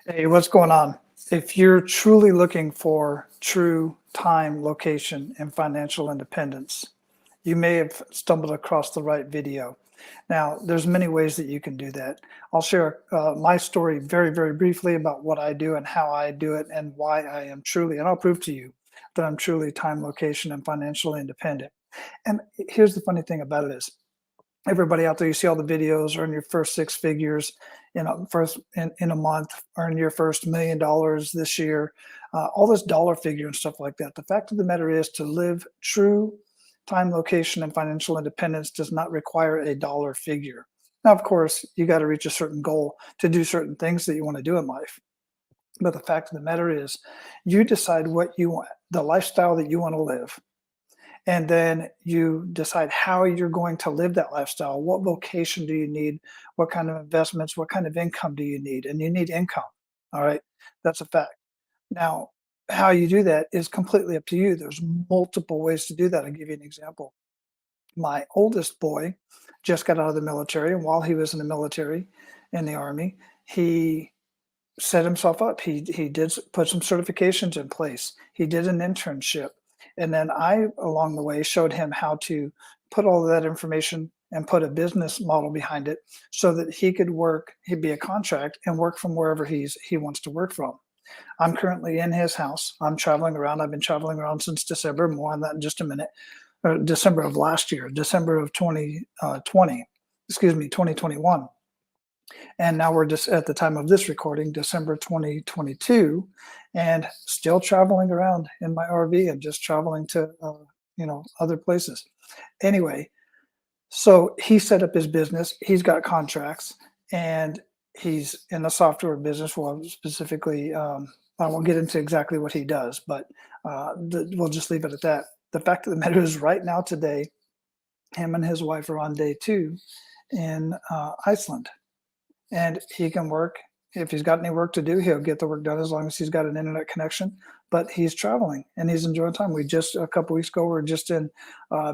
Hey, what's going on? If you're truly looking for true time, location, and financial independence, you may have stumbled across the right video. Now, there's many ways that you can do that. I'll share my story very, very briefly about what I do and how I do it and why I am truly, and I'll prove to you that I'm truly time, location, and financially independent. And here's the funny thing about it is everybody out there, you see all the videos, earn your first six figures in a month, earn your first $1 million this year, all this dollar figure and stuff like that. The fact of the matter is to live true time, location, and financial independence does not require a dollar figure. Now, of course, you got to reach a certain goal to do certain things that you want to do in life. But the fact of the matter is, you decide what you want, the lifestyle that you want to live, and then you decide how you're going to live that lifestyle. What vocation do you need? What kind of investments? What kind of income do you need? And you need income. All right. That's a fact. Now, how you do that is completely up to you. There's multiple ways to do that. I'll give you an example. My oldest boy just got out of the military. And while he was in the military, in the Army, he set himself up. He did put some certifications in place. He did an internship, and then I, along the way, showed him how to put all of that information and put a business model behind it, so that he could work. He'd be a contract and work from wherever he wants to work from. I'm currently in his house. I'm traveling around. I've been traveling around since December. More on that in just a minute. December of last year, December of 2020. Excuse me, 2021. And now we're just at the time of this recording, December 2022, and still traveling around in my RV and just traveling to, other places. Anyway, so he set up his business. He's got contracts, and he's in the software business. Well, specifically, I won't get into exactly what he does, but we'll just leave it at that. The fact of the matter is, right now, today, him and his wife are on day two in Iceland, and he can work. If he's got any work to do, he'll get the work done as long as he's got an internet connection. But he's traveling and he's enjoying time. We just a couple weeks ago we were just in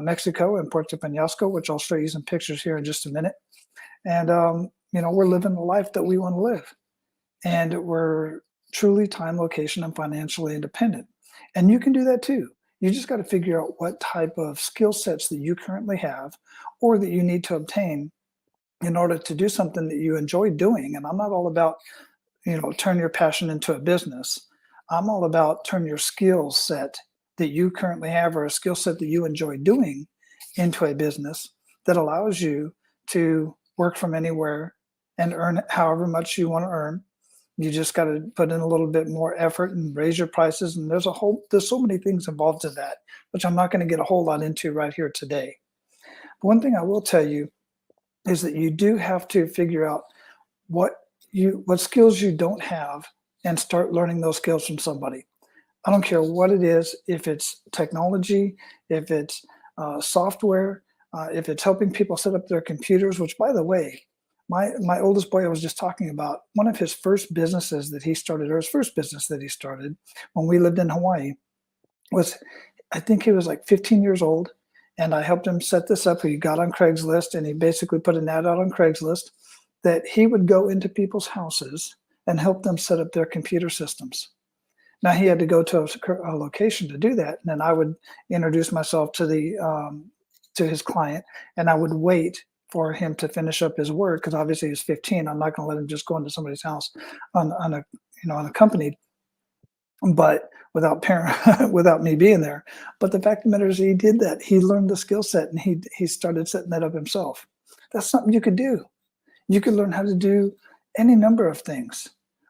Mexico and Puerto Penasco, which I'll show you some pictures here in just a minute. And we're living the life that we want to live, and we're truly time, location, and financially independent. And you can do that too. You just got to figure out what type of skill sets that you currently have or that you need to obtain in order to do something that you enjoy doing. And I'm not all about, turn your passion into a business. I'm all about turn your skill set that you currently have or a skill set that you enjoy doing into a business that allows you to work from anywhere and earn however much you want to earn. You just got to put in a little bit more effort and raise your prices. And there's so many things involved in that, which I'm not going to get a whole lot into right here today. But one thing I will tell you is that you do have to figure out what what skills you don't have and start learning those skills from somebody. I don't care what it is, if it's technology, if it's software, if it's helping people set up their computers, which, by the way, my oldest boy I was just talking about, one of his first businesses that he started, or his first business that he started when we lived in Hawaii, was, I think he was like 15 years old, and I helped him set this up. He got on Craigslist, and he basically put an ad out on Craigslist that he would go into people's houses and help them set up their computer systems. Now he had to go to a location to do that, and then I would introduce myself to the to his client, and I would wait for him to finish up his work because obviously he's 15. I'm not going to let him just go into somebody's house on a unaccompanied, but without parent without me being there. But the fact of the matter is, he did that. He learned the skill set, and he started setting that up himself. That's something you could do. You could learn how to do any number of things.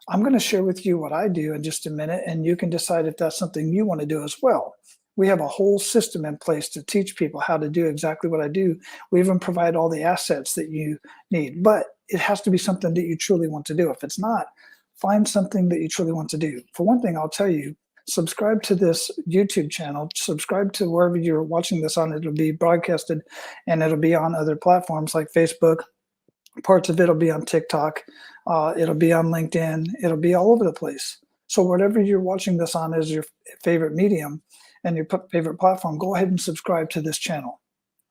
I'm going to share with you what I do in just a minute, and you can decide if that's something you want to do as well. We have a whole system in place to teach people how to do exactly what I do. We even provide all the assets that you need, but it has to be something that you truly want to do. If it's not, find something that you truly want to do. For one thing, I'll tell you, subscribe to this YouTube channel, subscribe to wherever you're watching this on. It'll be broadcasted, and it'll be on other platforms like Facebook. Parts of it'll be on TikTok. It'll be on LinkedIn. It'll be all over the place. So whatever you're watching this on is your favorite medium and your favorite platform, go ahead and subscribe to this channel.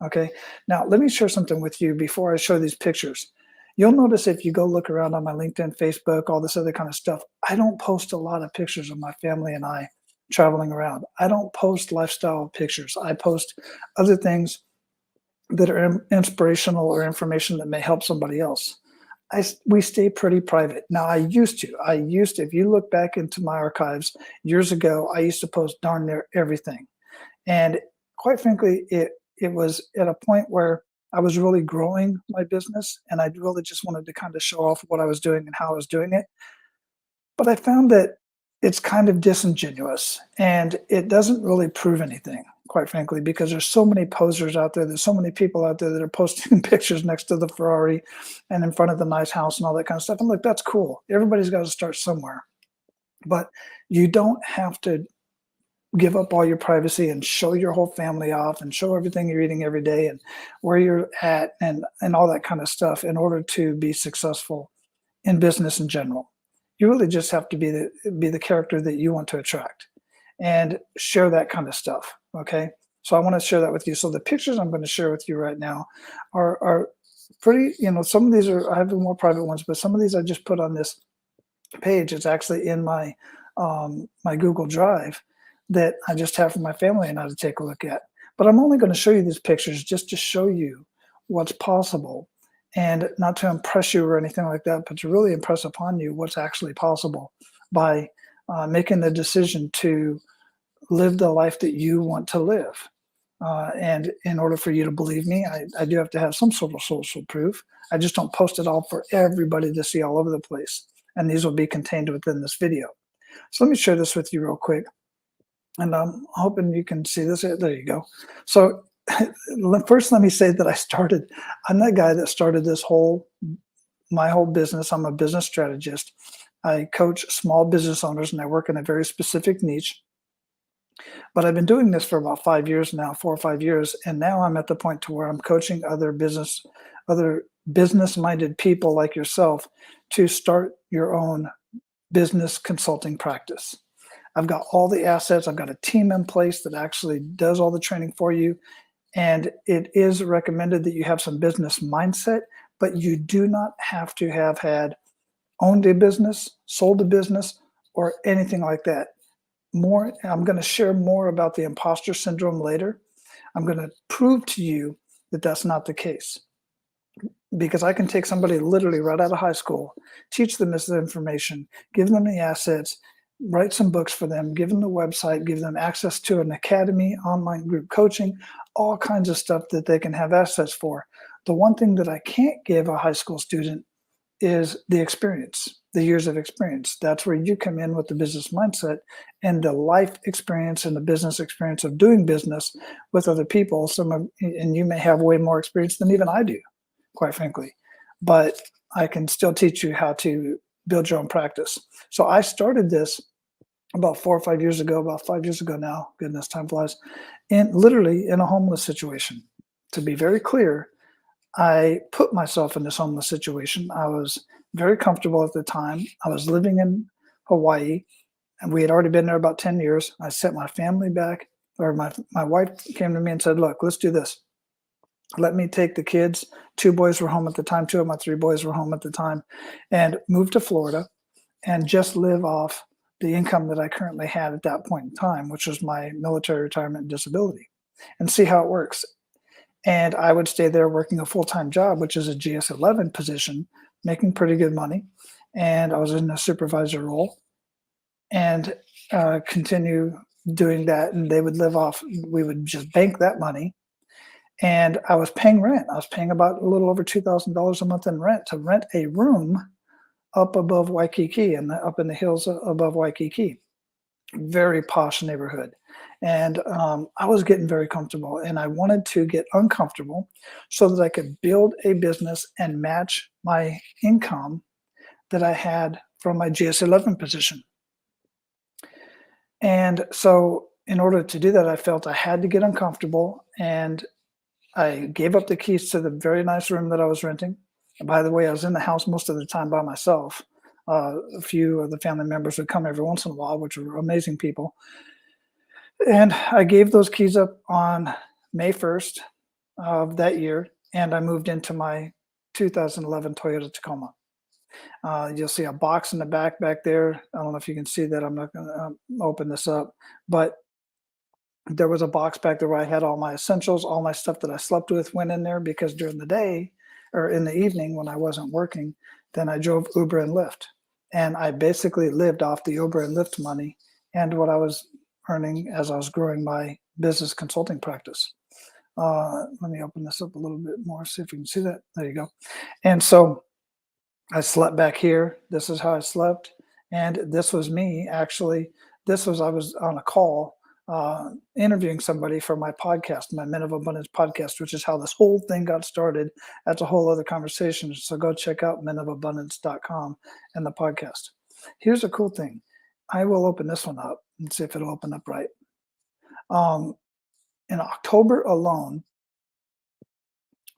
Okay. Now let me share something with you before I show these pictures. You'll notice if you go look around on my LinkedIn, Facebook, all this other kind of stuff, I don't post a lot of pictures of my family and I traveling around. I don't post lifestyle pictures. I post other things that are inspirational or information that may help somebody else. We stay pretty private. Now, I used to, if you look back into my archives years ago, I used to post darn near everything. And quite frankly, it was at a point where I was really growing my business and I really just wanted to kind of show off what I was doing and how I was doing it. But I found that it's kind of disingenuous and it doesn't really prove anything, quite frankly, because there's so many posers out there. There's so many people out there that are posting pictures next to the Ferrari and in front of the nice house and all that kind of stuff. And look, that's cool. Everybody's got to start somewhere. But you don't have to give up all your privacy and show your whole family off and show everything you're eating every day and where you're at and all that kind of stuff in order to be successful in business in general. You really just have to be the character that you want to attract and share that kind of stuff. Okay. So I want to share that with you. So the pictures I'm going to share with you right now are pretty, some of these are, I have the more private ones, but some of these I just put on this page. It's actually in my Google Drive that I just have for my family and I to take a look at. But I'm only going to show you these pictures just to show you what's possible and not to impress you or anything like that, but to really impress upon you what's actually possible by making the decision to live the life that you want to live. And in order for you to believe me, I do have to have some sort of social proof. I just don't post it all for everybody to see all over the place. And these will be contained within this video. So let me share this with you real quick. And I'm hoping you can see this. There you go. So first, let me say that I'm that guy that started my whole business. I'm a business strategist. I coach small business owners and I work in a very specific niche. But I've been doing this for about 5 years now, 4 or 5 years. And now I'm at the point to where I'm coaching other business-minded people like yourself to start your own business consulting practice. I've got all the assets. I've got a team in place that actually does all the training for you. And it is recommended that you have some business mindset, but you do not have to have owned a business, sold a business, or anything like that. I'm going to share more about the imposter syndrome later. I'm going to prove to you that that's not the case. Because I can take somebody literally right out of high school, teach them this information, give them the assets, write some books for them, give them the website, give them access to an academy, online group coaching, all kinds of stuff that they can have access for. The one thing that I can't give a high school student is the experience, the years of experience. That's where you come in with the business mindset and the life experience and the business experience of doing business with other people. And you may have way more experience than even I do, quite frankly, but I can still teach you how to build your own practice. So I started this about 4 or 5 years ago, about 5 years ago now, goodness, time flies, and literally in a homeless situation. To be very clear, I put myself in this homeless situation. I was very comfortable at the time. I was living in Hawaii, and we had already been there about 10 years. I sent my family back, or my wife came to me and said, look, let's do this. Let me take the kids. 2 boys were home at the time. 2 of my 3 boys were home at the time, and move to Florida and just live off the income that I currently had at that point in time, which was my military retirement and disability, and see how it works. And I would stay there working a full-time job, which is a GS-11 position, making pretty good money. And I was in a supervisor role and continue doing that. And they would we would just bank that money. And I was paying rent. I was paying about a little over $2,000 a month in rent to rent a room up above Waikiki and up in the hills above Waikiki. Very posh neighborhood. And I was getting very comfortable and I wanted to get uncomfortable so that I could build a business and match my income that I had from my GS-11 position. And so in order to do that, I felt I had to get uncomfortable, and I gave up the keys to the very nice room that I was renting. And by the way, I was in the house most of the time by myself. A few of the family members would come every once in a while, which were amazing people. And I gave those keys up on May 1st of that year, and I moved into my 2011 Toyota Tacoma. You'll see a box in the back there. I don't know if you can see that. I'm not going to open this up, but there was a box back there where I had all my essentials, all my stuff that I slept with went in there because during the day or in the evening when I wasn't working, then I drove Uber and Lyft. And I basically lived off the Uber and Lyft money and what I was earning as I was growing my business consulting practice. Let me open this up a little bit more, see if you can see that. There you go. And so I slept back here. This is how I slept. And this was me actually. I was on a call interviewing somebody for my podcast, my Men of Abundance podcast, which is how this whole thing got started. That's a whole other conversation. So go check out menofabundance.com and the podcast. Here's a cool thing. I will open this one up and see if it'll open up right. In October alone,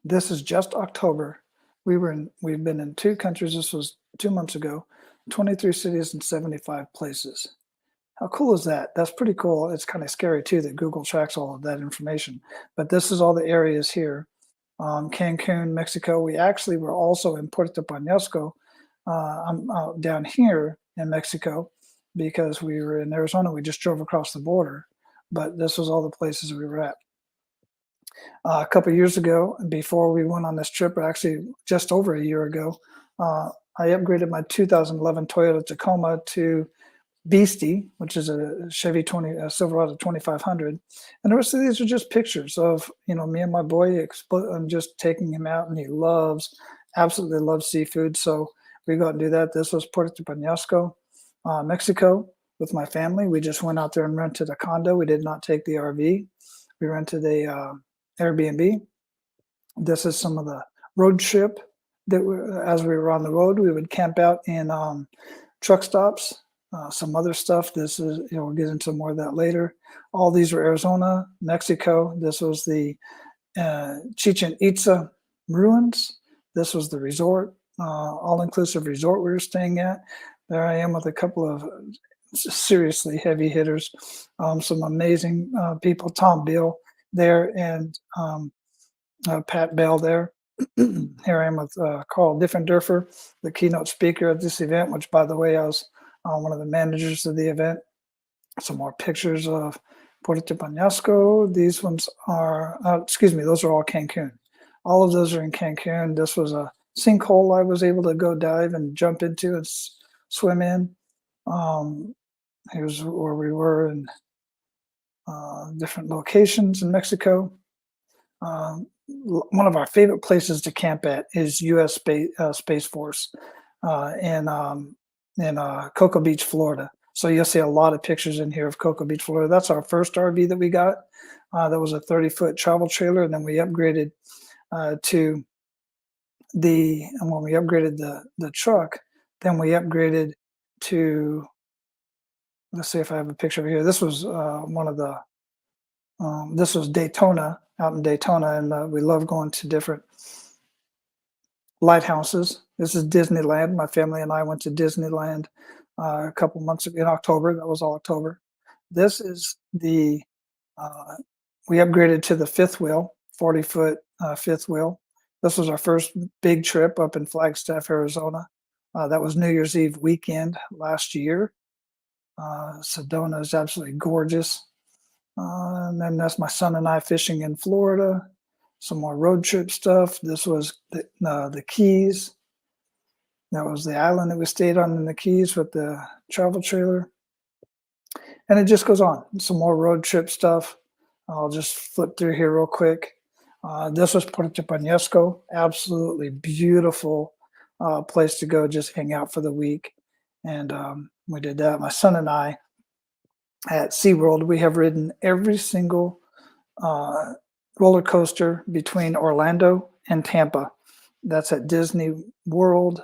this is just October. We've been in 2 countries. This was 2 months ago, 23 cities and 75 places. How cool is that? That's pretty cool. It's kind of scary too that Google tracks all of that information. But this is all the areas here. Cancun, Mexico. We actually were also in Puerto Peñasco. I'm down here in Mexico because we were in Arizona. We just drove across the border. But this was all the places we were at. A couple years ago, before we went on this trip, or actually just over a year ago, I upgraded my 2011 Toyota Tacoma to Beastie, which is a Chevy Silverado 2500. And the rest of these are just pictures of, me and my boy. I'm just taking him out, and he absolutely loves seafood. So we go out and do that. This was Puerto Peñasco, Mexico, with my family. We just went out there and rented a condo. We did not take the RV. We rented a Airbnb. This is some of the road trip that as we were on the road, we would camp out in truck stops, some other stuff. This is, we'll get into more of that later. All these were Arizona, Mexico. This was the Chichen Itza ruins. This was the resort, all-inclusive resort we were staying at. There I am with a couple of seriously heavy hitters, some amazing people, Tom Beal there, and Pat Bell there. Here I am with Carl Diffenderfer, the keynote speaker at this event, which, by the way, I was one of the managers of the event. Some more pictures of Puerto Peñasco. These ones are, those are all Cancun. All of those are in Cancun. This was a sinkhole I was able to go dive and jump into and swim in. Here's where we were in different locations in Mexico. One of our favorite places to camp at is U.S. Space Force in Cocoa Beach, Florida. So you'll see a lot of pictures in here of Cocoa Beach, Florida. That's our first RV that we got. That was a 30-foot travel trailer, and then we upgraded and when we upgraded the truck, then we upgraded to, let's see if I have a picture over here. This was this was Daytona, out in Daytona, and we love going to different lighthouses. This is Disneyland. My family and I went to Disneyland a couple months ago in October. That was all October. This is we upgraded to the fifth wheel, 40-foot fifth wheel. This was our first big trip up in Flagstaff, Arizona. That was New Year's Eve weekend last year. Sedona is absolutely gorgeous. And then that's my son and I fishing in Florida. Some more road trip stuff. This was the Keys. That was the island that we stayed on in the Keys with the travel trailer. And it just goes on. Some more road trip stuff. I'll just flip through here real quick. This was Puerto Peñasco. Absolutely beautiful place to go just hang out for the week. And we did that. My son and I at SeaWorld, we have ridden every single roller coaster between Orlando and Tampa. That's at Disney World,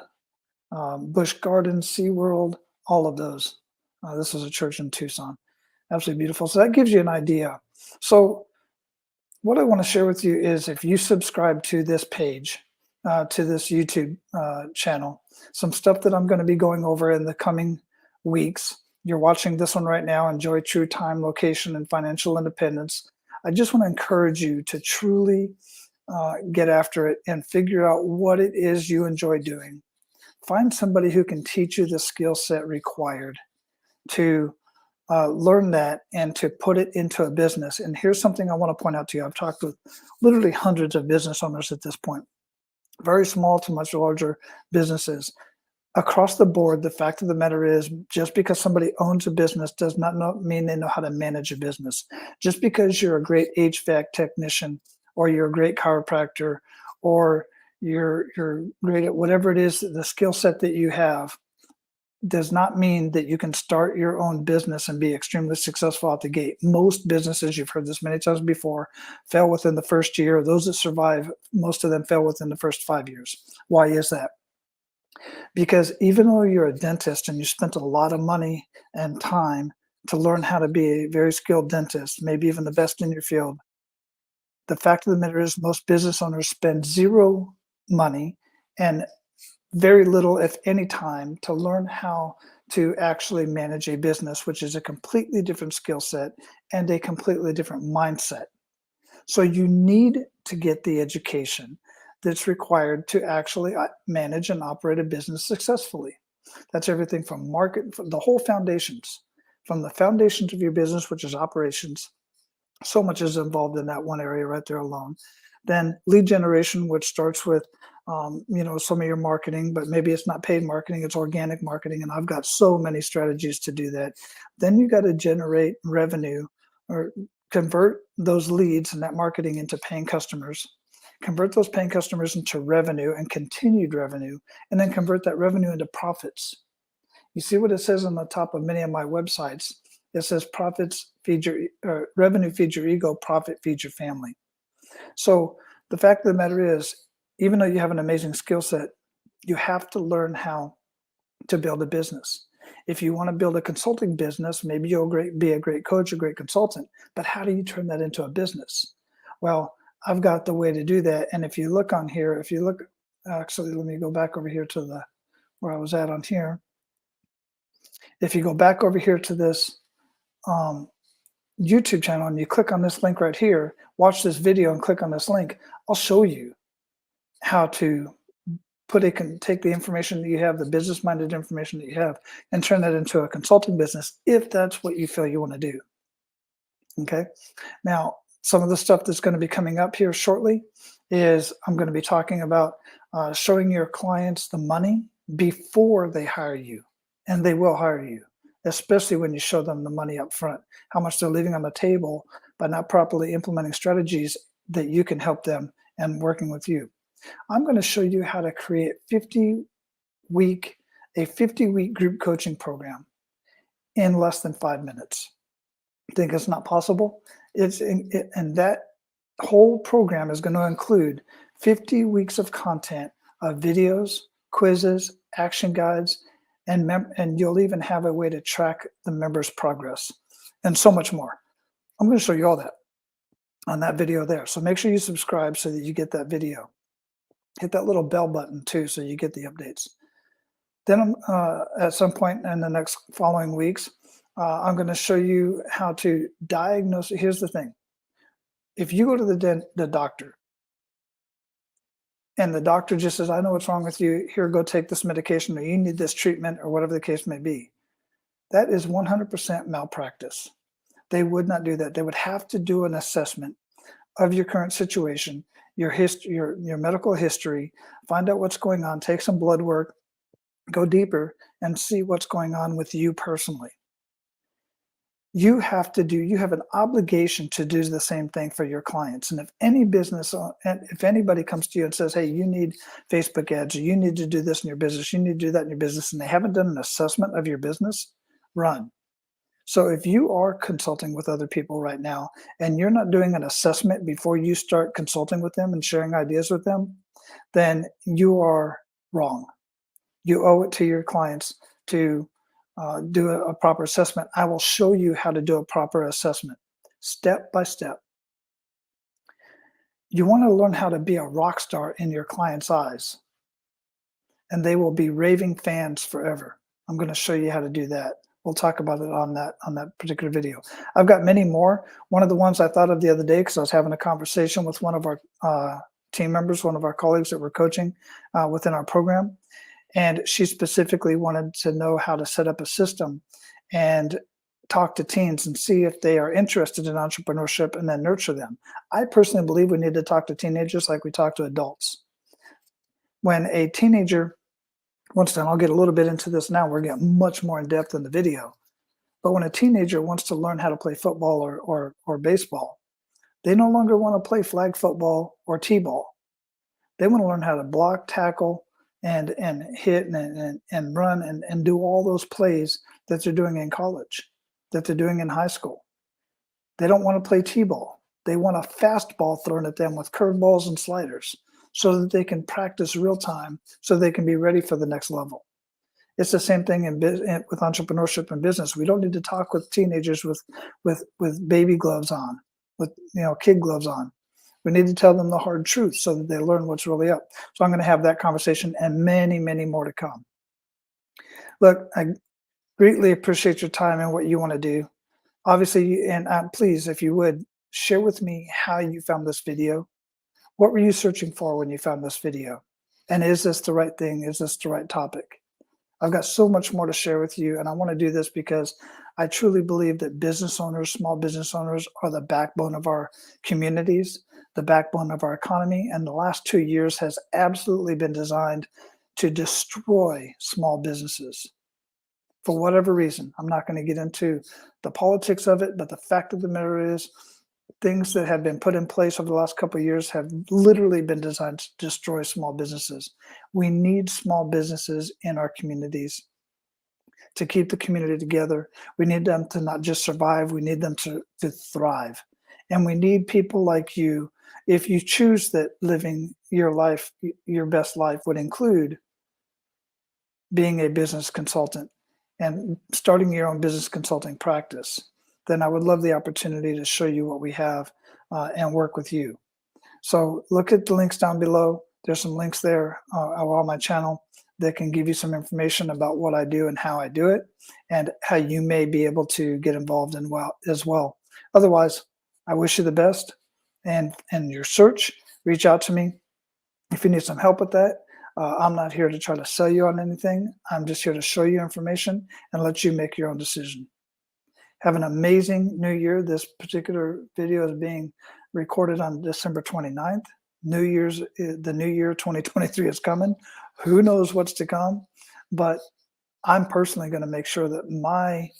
Busch Gardens, SeaWorld, all of those. This was a church in Tucson. Absolutely beautiful. So that gives you an idea. So what I want to share with you is if you subscribe to this page, to this YouTube channel, some stuff that I'm going to be going over in the coming weeks. You're watching this one right now, Enjoy True Time, Location, and Financial Independence. I just want to encourage you to truly get after it and figure out what it is you enjoy doing. Find somebody who can teach you the skill set required to learn that and to put it into a business. And here's something I want to point out to you. I've talked with literally hundreds of business owners at this point, very small to much larger businesses. Across the board, the fact of the matter is, just because somebody owns a business does not mean they know how to manage a business. Just because you're a great HVAC technician, or you're a great chiropractor, or you're great at whatever it is, the skill set that you have, does not mean that you can start your own business and be extremely successful out the gate. Most businesses, you've heard this many times before, fail within the first year. Those that survive, most of them fail within the first 5 years. Why is that? Because even though you're a dentist and you spent a lot of money and time to learn how to be a very skilled dentist, maybe even the best in your field, the fact of the matter is most business owners spend zero money and very little, if any, time to learn how to actually manage a business, which is a completely different skill set and a completely different mindset. So you need to get the education that's required to actually manage and operate a business successfully. That's everything from from the whole foundations, from the foundations of your business, which is operations. So much is involved in that one area right there alone. Then lead generation, which starts with some of your marketing, but maybe it's not paid marketing, it's organic marketing. And I've got so many strategies to do that. Then you got to generate revenue, or convert those leads and that marketing into paying customers, convert those paying customers into revenue and continued revenue, and then convert that revenue into profits. You see what it says on the top of many of my websites? It says profits feed your revenue feeds your ego, profit feeds your family. So the fact of the matter is, even though you have an amazing skill set, you have to learn how to build a business. If you want to build a consulting business, maybe you'll be a great coach, a great consultant, but how do you turn that into a business? Well, I've got the way to do that. And if you look on here, actually, let me go back over here to where I was at on here. If you go back over here to this um, YouTube channel and you click on this link right here, watch this video and click on this link, I'll show you how to take the information that you have, the business-minded information that you have, and turn that into a consulting business if that's what you feel you want to do. Okay. Now, some of the stuff that's going to be coming up here shortly is I'm going to be talking about showing your clients the money before they hire you, and they will hire you, especially when you show them the money up front, how much they're leaving on the table by not properly implementing strategies that you can help them and working with you. I'm going to show you how to create a 50-week group coaching program in less than 5 minutes. Think it's not possible? And that whole program is going to include 50 weeks of content of videos, quizzes, action guides, and you'll even have a way to track the members' progress and so much more. I'm going to show you all that on that video there. So make sure you subscribe so that you get that video. Hit that little bell button too so you get the updates. Then at some point in the next following weeks, I'm going to show you how to diagnose. Here's the thing. If you go to the doctor and the doctor just says, I know what's wrong with you, here, go take this medication, or you need this treatment, or whatever the case may be, that is 100% malpractice. They would not do that. They would have to do an assessment of your current situation, your history, your medical history, find out what's going on, take some blood work, go deeper, and see what's going on with you personally. You have an obligation to do the same thing for your clients. And if if anybody comes to you and says, hey, you need Facebook ads, or you need to do this in your business, you need to do that in your business, and they haven't done an assessment of your business, run. So if you are consulting with other people right now and you're not doing an assessment before you start consulting with them and sharing ideas with them, then you are wrong. You owe it to your clients to do a proper assessment. I will show you how to do a proper assessment, step by step. You want to learn how to be a rock star in your client's eyes, and they will be raving fans forever. I'm going to show you how to do that. We'll talk about it on that particular video. I've got many more. One of the ones I thought of the other day, because I was having a conversation with one of our team members, one of our colleagues that we're coaching within our program. And she specifically wanted to know how to set up a system and talk to teens and see if they are interested in entrepreneurship and then nurture them. I personally believe we need to talk to teenagers like we talk to adults. When a teenager wants to, and I'll get a little bit into this now, we're getting much more in depth in the video. But when a teenager wants to learn how to play football or baseball, they no longer want to play flag football or t-ball. They want to learn how to block, tackle, and hit and run and do all those plays that they're doing in college, that they're doing in high school. They don't want to play t-ball. They want a fastball thrown at them with curveballs and sliders so that they can practice real time so they can be ready for the next level. It's the same thing with entrepreneurship and business. We don't need to talk with teenagers with baby gloves on, with kid gloves on. We need to tell them the hard truth so that they learn what's really up. So I'm going to have that conversation and many, many more to come. Look, I greatly appreciate your time and what you want to do. Obviously, and please, if you would, share with me how you found this video. What were you searching for when you found this video? And is this the right thing? Is this the right topic? I've got so much more to share with you, and I want to do this because I truly believe that business owners, small business owners, are the backbone of our communities, the backbone of our economy, and the last 2 years has absolutely been designed to destroy small businesses. For whatever reason, I'm not going to get into the politics of it, but the fact of the matter is, things that have been put in place over the last couple of years have literally been designed to destroy small businesses. We need small businesses in our communities to keep the community together. We need them to not just survive, we need them to thrive. And we need people like you, if you choose that living your life, your best life would include being a business consultant and starting your own business consulting practice, then I would love the opportunity to show you what we have and work with you. So look at the links down below. There's some links there on my channel that can give you some information about what I do and how I do it and how you may be able to get involved in as well. Otherwise, I wish you the best and your search. Reach out to me if you need some help with that. I'm not here to try to sell you on anything. I'm just here to show you information and let you make your own decision. Have an amazing new year. This particular video is being recorded on December 29th. The new year 2023 is coming. Who knows what's to come? But I'm personally going to make sure that my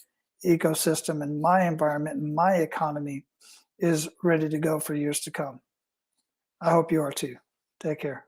ecosystem and my environment and my economy is ready to go for years to come. I hope you are too. Take care.